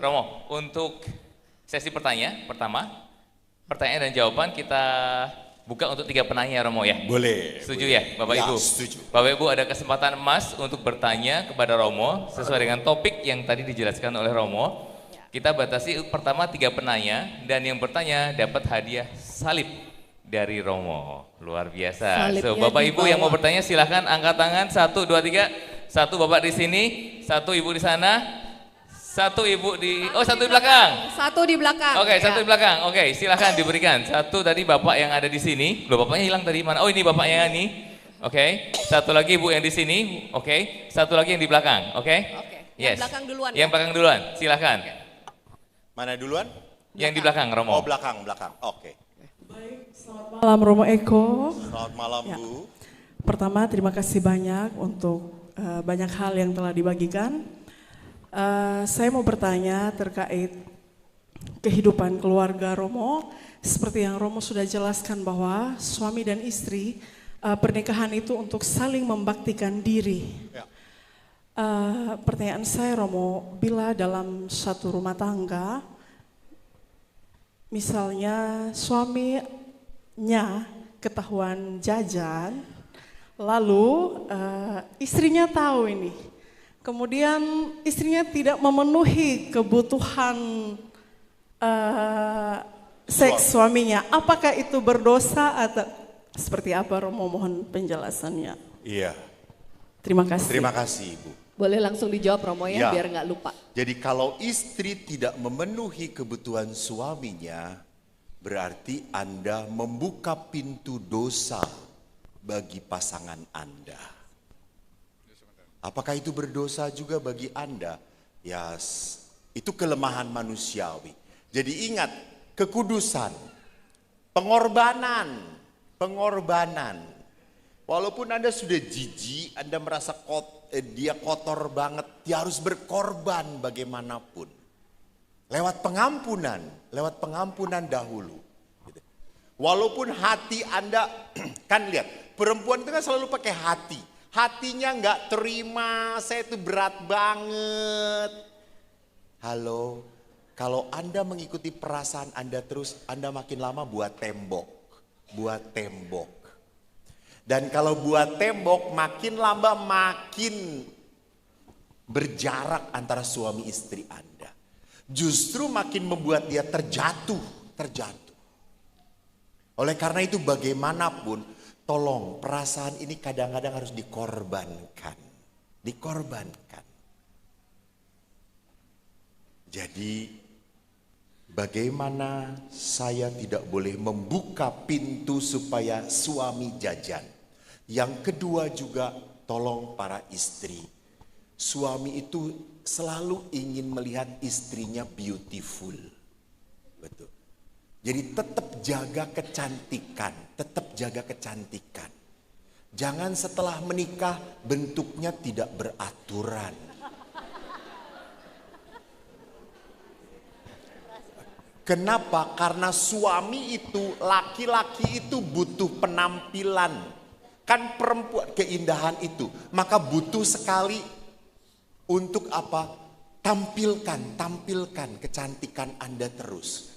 Romo, untuk sesi pertama, pertanyaan dan jawaban kita buka untuk 3 penanya Romo ya? Boleh. Setuju boleh. ya Bapak Ya, Ibu? setuju. Bapak Ibu ada kesempatan emas untuk bertanya kepada Romo sesuai dengan topik yang tadi dijelaskan oleh Romo. Kita batasi pertama 3 penanya dan yang bertanya dapat hadiah salib dari Romo. Luar biasa. So, Salibnya Bapak Ibu dibawa. yang mau bertanya silahkan angkat tangan 1, 2, 3. 1 Bapak di sini, 1 Ibu di sana. 1 Ibu di, oh 1 di belakang. 1 di belakang. Oke, 1 Ya. di belakang. Oke, silahkan diberikan. 1 tadi Bapak yang ada di sini. Loh, Bapaknya hilang tadi mana? Oh, ini Bapaknya ini. Oke. 1 lagi Ibu yang di sini. Oke. 1 lagi yang di belakang. Oke. Oke. Yes. Yang belakang duluan. Yang belakang duluan. Silahkan. Mana duluan? Yang di belakang, Romo. Oh, belakang. Oke. Malam Romo Eko. Selamat malam, Ya. Bu. Pertama terima kasih banyak untuk banyak hal yang telah dibagikan. Saya mau bertanya terkait kehidupan keluarga Romo. Seperti yang Romo sudah jelaskan bahwa suami dan istri pernikahan itu untuk saling membaktikan diri. Ya. Pertanyaan saya Romo, bila dalam satu rumah tangga, misalnya suaminya ketahuan jajan, lalu istrinya tahu ini, kemudian istrinya tidak memenuhi kebutuhan seks suaminya, apakah itu berdosa atau seperti apa Romo, mohon penjelasannya. Iya. Terima kasih. Terima kasih, Ibu. Boleh langsung dijawab Romo ya, Ya. biar nggak lupa. Jadi kalau istri tidak memenuhi kebutuhan suaminya, berarti Anda membuka pintu dosa bagi pasangan Anda. Apakah itu berdosa juga bagi Anda? Ya, itu kelemahan manusiawi. Jadi ingat, kekudusan, pengorbanan. Walaupun Anda sudah jijik, Anda merasa dia kotor banget, dia harus berkorban bagaimanapun. Lewat pengampunan dahulu. Gitu. Walaupun hati Anda, kan lihat, perempuan itu kan selalu pakai hati. Hatinya nggak terima, saya itu berat banget. Halo, kalau Anda mengikuti perasaan Anda terus, Anda makin lama buat tembok. Dan kalau buat tembok, makin lama makin berjarak antara suami istri Anda. Justru makin membuat dia terjatuh. Oleh karena itu bagaimanapun, tolong perasaan ini kadang-kadang harus dikorbankan. Jadi bagaimana saya tidak boleh membuka pintu supaya suami jajan. Yang kedua juga tolong para istri. Suami itu selalu ingin melihat istrinya beautiful. Betul. Jadi tetap jaga kecantikan. Jangan setelah menikah bentuknya tidak beraturan. Kenapa? Karena suami itu, laki-laki itu butuh penampilan. Kan perempuan keindahan itu. Maka butuh sekali untuk apa? Tampilkan kecantikan Anda terus.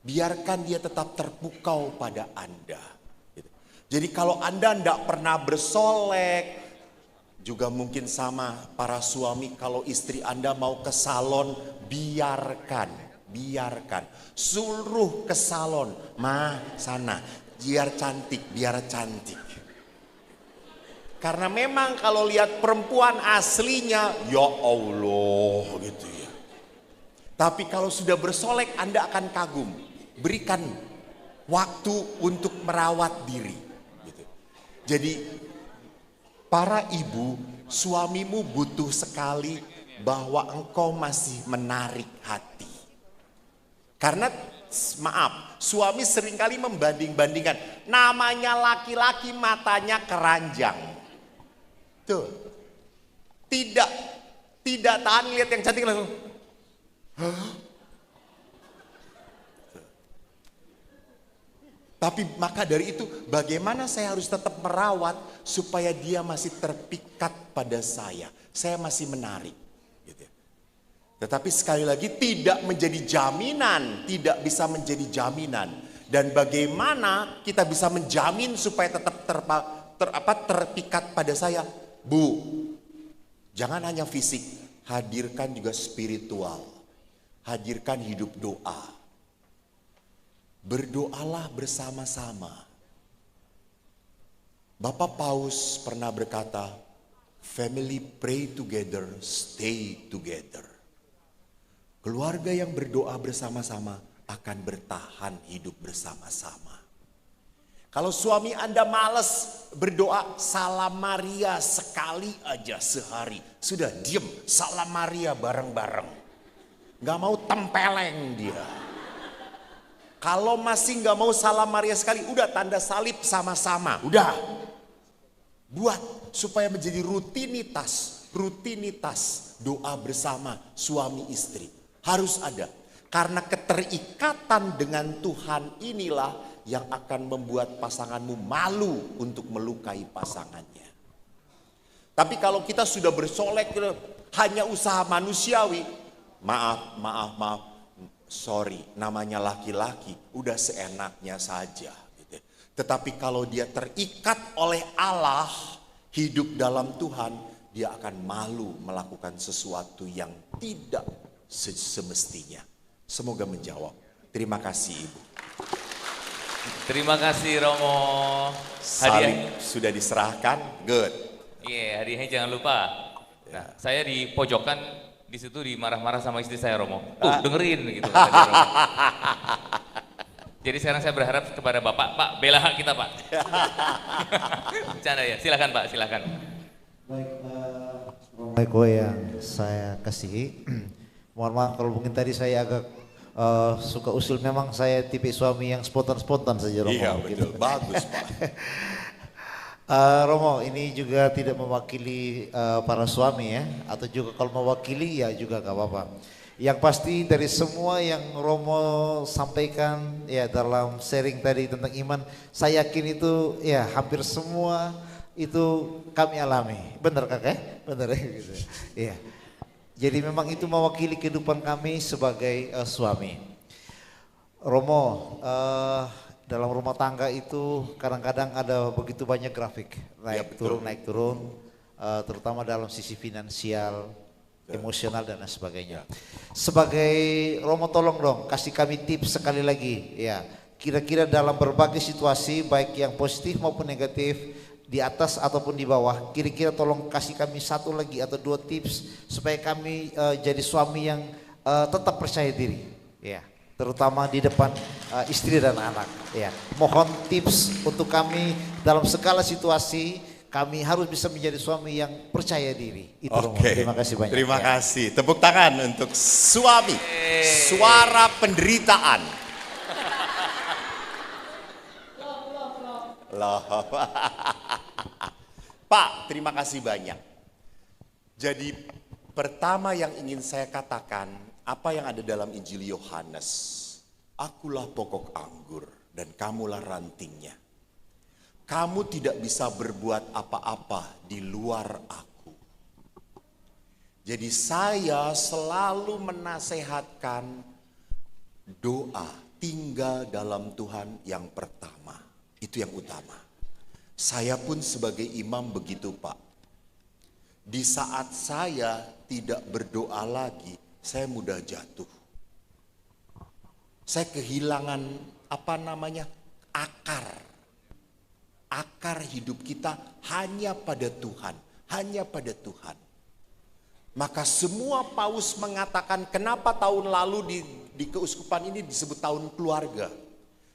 Biarkan dia tetap terpukau pada Anda. Jadi kalau Anda tidak pernah bersolek, juga mungkin sama para suami, kalau istri Anda mau ke salon, biarkan. Suruh ke salon, sana, biar cantik. Karena memang kalau lihat perempuan aslinya, ya Allah gitu ya. Tapi kalau sudah bersolek Anda akan kagum. Berikan waktu untuk merawat diri. Gitu. Jadi para ibu, suamimu butuh sekali bahwa engkau masih menarik hati. Karena maaf, suami seringkali membanding-bandingkan. Namanya laki-laki matanya keranjang. Tuh. Tidak tahan lihat yang cantik langsung. Tapi maka dari itu bagaimana saya harus tetap merawat supaya dia masih terpikat pada saya. Saya masih menarik. Gitu. Tetapi sekali lagi tidak menjadi jaminan, tidak bisa menjadi jaminan. Dan bagaimana kita bisa menjamin supaya tetap terpikat pada saya? Bu, jangan hanya fisik, hadirkan juga spiritual. Hadirkan hidup doa. Berdoalah bersama-sama. Bapak Paus pernah berkata, family pray together, stay together. Keluarga yang berdoa bersama-sama akan bertahan hidup bersama-sama. Kalau suami Anda malas berdoa, salam Maria sekali aja sehari. Sudah diem, salam Maria bareng-bareng. Gak mau tempeleng dia. Kalau masih gak mau salam Maria sekali, udah tanda salib sama-sama. Udah. Buat supaya menjadi rutinitas doa bersama suami istri. Harus ada. Karena keterikatan dengan Tuhan inilah yang akan membuat pasanganmu malu untuk melukai pasangannya. Tapi kalau kita sudah bersolek hanya usaha manusiawi, maaf, sorry, namanya laki-laki, udah seenaknya saja. Gitu. Tetapi kalau dia terikat oleh Allah, hidup dalam Tuhan, dia akan malu melakukan sesuatu yang tidak semestinya. Semoga menjawab. Terima kasih Ibu. Terima kasih Romo. Salib sudah diserahkan, good. Iya, hadiahnya jangan lupa. Nah, saya di pojokan di situ dimarah-marah sama istri saya Romo. Tuh dengerin gitu. Kata dia, Romo. Jadi sekarang saya berharap kepada Bapak, Pak bela hak kita Pak. Bercanda ya, silakan Pak, silakan. Baik, yang saya kasihi. Mohon maaf kalau mungkin tadi saya agak suka usul, memang saya tipe suami yang spontan-spontan saja Romo. Iya betul, bagus Pak. Romo, ini juga tidak mewakili para suami ya, atau juga kalau mewakili ya juga gak apa-apa. Yang pasti dari semua yang Romo sampaikan ya dalam sharing tadi tentang iman, saya yakin itu ya hampir semua itu kami alami. Benar kakak? Benar ya gitu. Iya. Jadi memang itu mewakili kehidupan kami sebagai suami. Romo, dalam rumah tangga itu kadang-kadang ada begitu banyak grafik, naik turun, terutama dalam sisi finansial, emosional dan lain sebagainya. Sebagai Romo tolong dong kasih kami tips sekali lagi ya. Kira-kira dalam berbagai situasi baik yang positif maupun negatif, di atas ataupun di bawah, kira-kira tolong kasih kami satu lagi atau dua tips supaya kami jadi suami yang tetap percaya diri ya, terutama di depan istri dan anak ya. Mohon tips untuk kami dalam segala situasi, kami harus bisa menjadi suami yang percaya diri. Itu Romo. Terima kasih banyak. Terima kasih. Tepuk tangan untuk suami. Suara penderitaan. Loh. Pak, terima kasih banyak. Jadi pertama yang ingin saya katakan, apa yang ada dalam Injil Yohanes. Akulah pokok anggur dan kamulah rantingnya. Kamu tidak bisa berbuat apa-apa di luar aku. Jadi saya selalu menasehatkan doa, tinggal dalam Tuhan yang pertama. Itu yang utama. Saya pun sebagai imam begitu Pak. Di saat saya tidak berdoa lagi, saya mudah jatuh. Saya kehilangan akar. Akar hidup kita hanya pada Tuhan, hanya pada Tuhan. Maka semua paus mengatakan kenapa tahun lalu di keuskupan ini disebut tahun keluarga.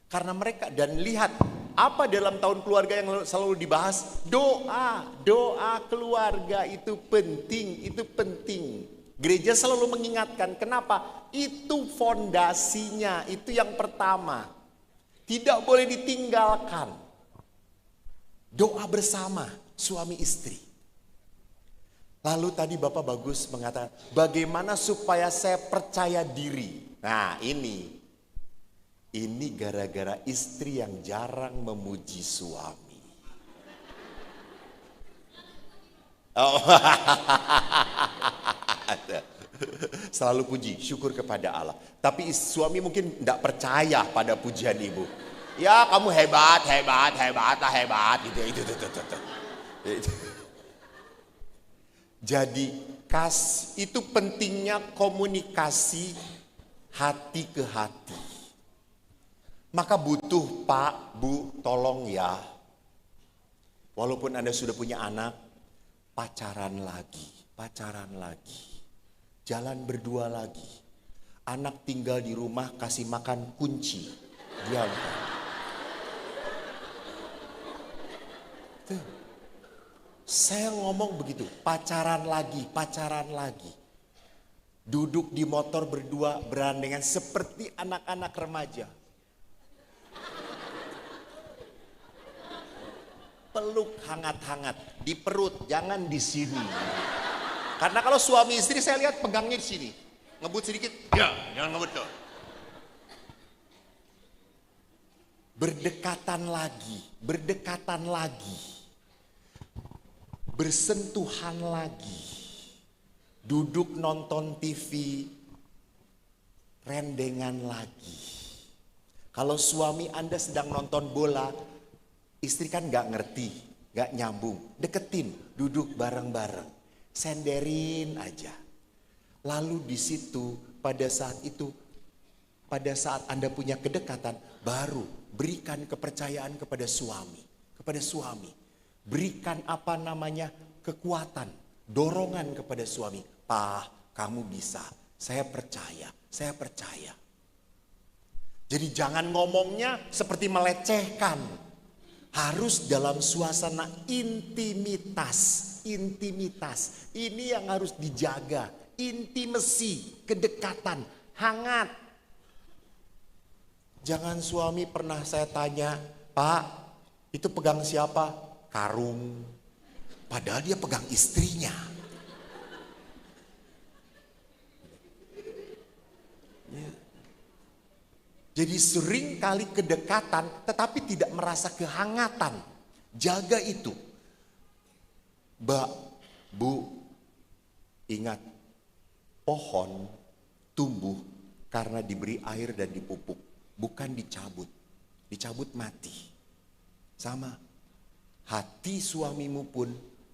Karena mereka, dan lihat apa dalam tahun keluarga yang selalu dibahas? Doa keluarga itu penting. Gereja selalu mengingatkan, kenapa? Itu fondasinya, itu yang pertama. Tidak boleh ditinggalkan. Doa bersama suami istri. Lalu tadi Bapak Bagus mengatakan, bagaimana supaya saya percaya diri? Nah ini gara-gara istri yang jarang memuji suami. Oh. selalu puji, syukur kepada Allah. Tapi suami mungkin tidak percaya pada pujian ibu. Ya kamu hebat, hebat, hebat, hebat, gitu, itu. Jadi itu pentingnya komunikasi hati ke hati. Maka butuh Pak, Bu, tolong ya. Walaupun Anda sudah punya anak, pacaran lagi. Jalan berdua lagi. Anak tinggal di rumah, kasih makan kunci. Diam. Tuh. Saya ngomong begitu, pacaran lagi. Duduk di motor berdua berandengan seperti anak-anak remaja. Peluk hangat-hangat di perut, jangan di sini. Karena kalau suami istri saya lihat pegangnya di sini. Ngebut sedikit, ya jangan ngebut tuh. Berdekatan lagi. Bersentuhan lagi. Duduk nonton TV, rendengan lagi. Kalau suami Anda sedang nonton bola, istri kan gak ngerti, gak nyambung. Deketin, duduk bareng-bareng. Senderin aja. Lalu di situ, pada saat Anda punya kedekatan, baru berikan kepercayaan kepada suami. Berikan kekuatan, dorongan kepada suami. Pak, kamu bisa, saya percaya. Jadi jangan ngomongnya seperti melecehkan. Harus dalam suasana intimitas. Ini yang harus dijaga. Intimasi, kedekatan, hangat. Jangan suami pernah saya tanya, Pak, itu pegang siapa? Karung. Padahal dia pegang istrinya. Jadi sering kali kedekatan tetapi tidak merasa kehangatan. Jaga itu. Mbak, Bu, ingat, pohon tumbuh karena diberi air dan dipupuk. Bukan dicabut. Dicabut mati. Sama. Hati suamimu pun,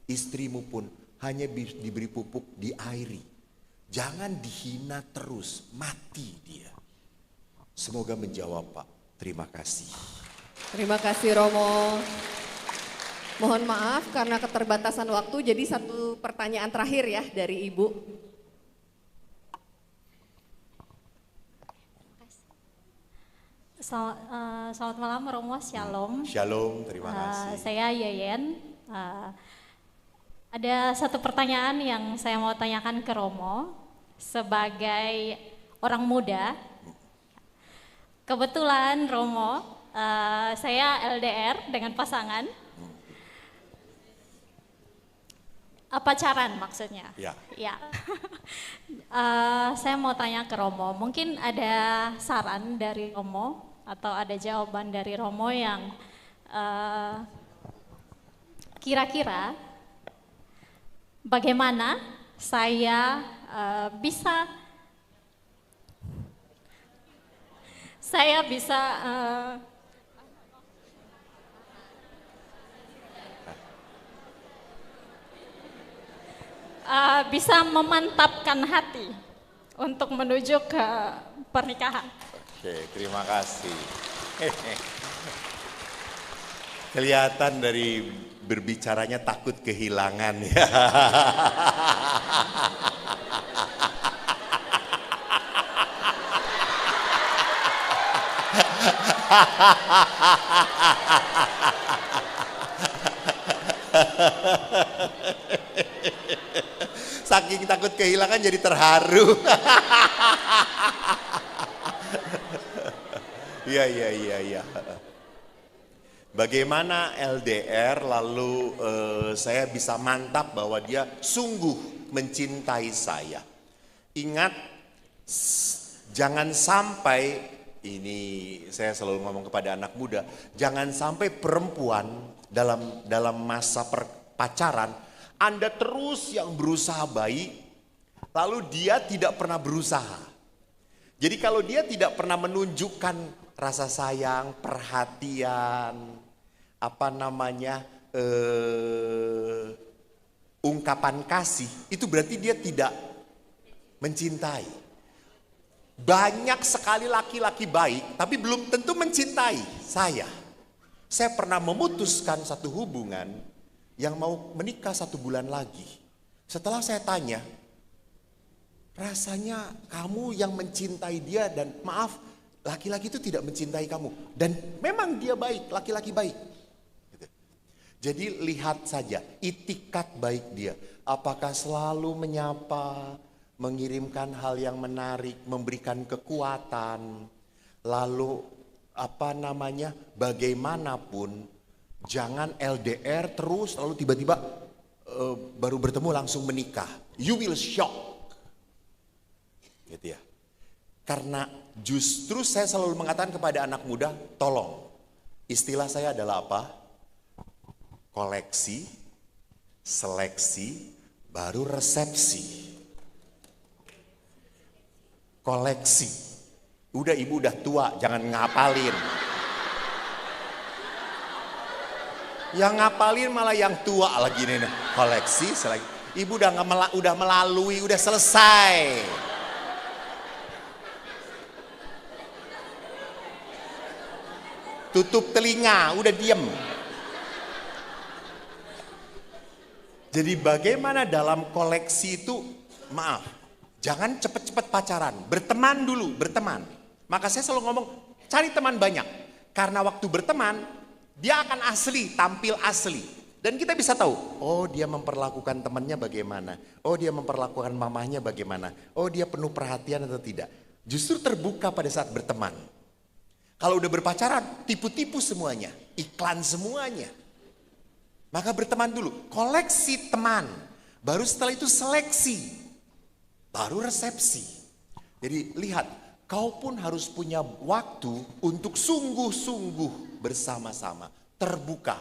istrimu pun hanya diberi pupuk, diairi. Jangan dihina terus, mati dia. Semoga menjawab Pak. Terima kasih. Terima kasih Romo. Mohon maaf karena keterbatasan waktu, jadi satu pertanyaan terakhir ya dari Ibu. Selamat malam Romo, Shalom. Shalom, terima kasih. Saya Yeyen. Ada satu pertanyaan yang saya mau tanyakan ke Romo sebagai orang muda. Kebetulan Romo, saya LDR dengan pasangan. Pacaran maksudnya. Ya. Ya. Saya mau tanya ke Romo, mungkin ada saran dari Romo atau ada jawaban dari Romo yang kira-kira bagaimana saya bisa bisa memantapkan hati untuk menuju ke pernikahan. Oke, terima kasih. Kelihatan dari berbicaranya takut kehilangan ya. Saking takut kehilangan jadi terharu. Iya. Bagaimana LDR lalu saya bisa mantap bahwa dia sungguh mencintai saya. Ingat, jangan sampai, ini saya selalu ngomong kepada anak muda, jangan sampai perempuan dalam masa pacaran Anda terus yang berusaha baik, Lalu dia tidak pernah berusaha. Jadi kalau dia tidak pernah menunjukkan rasa sayang, perhatian, ungkapan kasih, itu berarti dia tidak mencintai. Banyak sekali laki-laki baik, tapi belum tentu mencintai saya. Saya pernah memutuskan satu hubungan yang mau menikah 1 bulan lagi. Setelah saya tanya, rasanya kamu yang mencintai dia dan maaf, laki-laki itu tidak mencintai kamu. Dan memang dia baik, laki-laki baik. Gitu. Jadi lihat saja itikat baik dia. Apakah selalu menyapa, mengirimkan hal yang menarik, memberikan kekuatan. Lalu bagaimanapun jangan LDR terus lalu tiba-tiba baru bertemu langsung menikah. You will shock. Gitu ya. Karena justru saya selalu mengatakan kepada anak muda, tolong. Istilah saya adalah apa? Koleksi, seleksi, baru resepsi. Koleksi. Udah ibu udah tua, jangan ngapalin. Yang ngapalin malah yang tua lagi nih. Koleksi, seleksi. Ibu udah melalui, udah selesai. Tutup telinga, udah diem. Jadi bagaimana dalam koleksi itu, maaf, jangan cepet-cepet pacaran, berteman dulu, berteman. Maka saya selalu ngomong, cari teman banyak. Karena waktu berteman, dia akan asli, tampil asli. Dan kita bisa tahu, oh dia memperlakukan temannya bagaimana. Oh dia memperlakukan mamahnya bagaimana. Oh dia penuh perhatian atau tidak. Justru terbuka pada saat berteman. Kalau udah berpacaran, tipu-tipu semuanya. Iklan semuanya. Maka berteman dulu, koleksi teman. Baru setelah itu seleksi. Baru resepsi. Jadi lihat, kau pun harus punya waktu untuk sungguh-sungguh bersama-sama. Terbuka.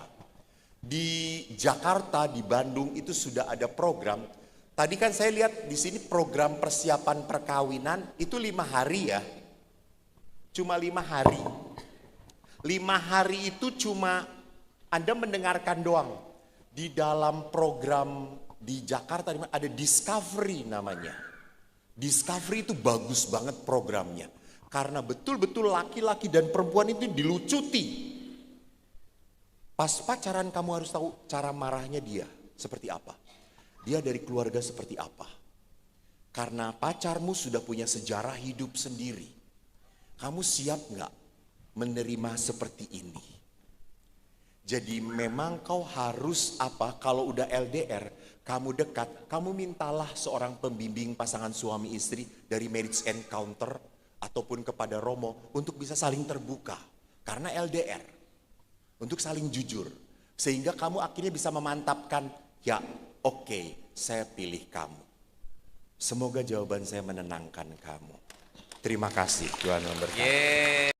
Di Jakarta, di Bandung itu sudah ada program. Tadi kan saya lihat di sini program persiapan perkawinan itu 5 hari ya. Cuma 5 hari. 5 hari itu cuma Anda mendengarkan doang. Di dalam program di Jakarta ada Discovery namanya. Discovery itu bagus banget programnya. Karena betul-betul laki-laki dan perempuan itu dilucuti. Pas pacaran kamu harus tahu cara marahnya dia seperti apa. Dia dari keluarga seperti apa. Karena pacarmu sudah punya sejarah hidup sendiri. Kamu siap nggak menerima seperti ini? Jadi memang kau harus kalau udah LDR, kamu dekat, kamu mintalah seorang pembimbing pasangan suami istri dari Marriage Encounter ataupun kepada Romo untuk bisa saling terbuka. Karena LDR, untuk saling jujur. Sehingga kamu akhirnya bisa memantapkan, ya oke, saya pilih kamu. Semoga jawaban saya menenangkan kamu. Terima kasih, Tuhan memberkati.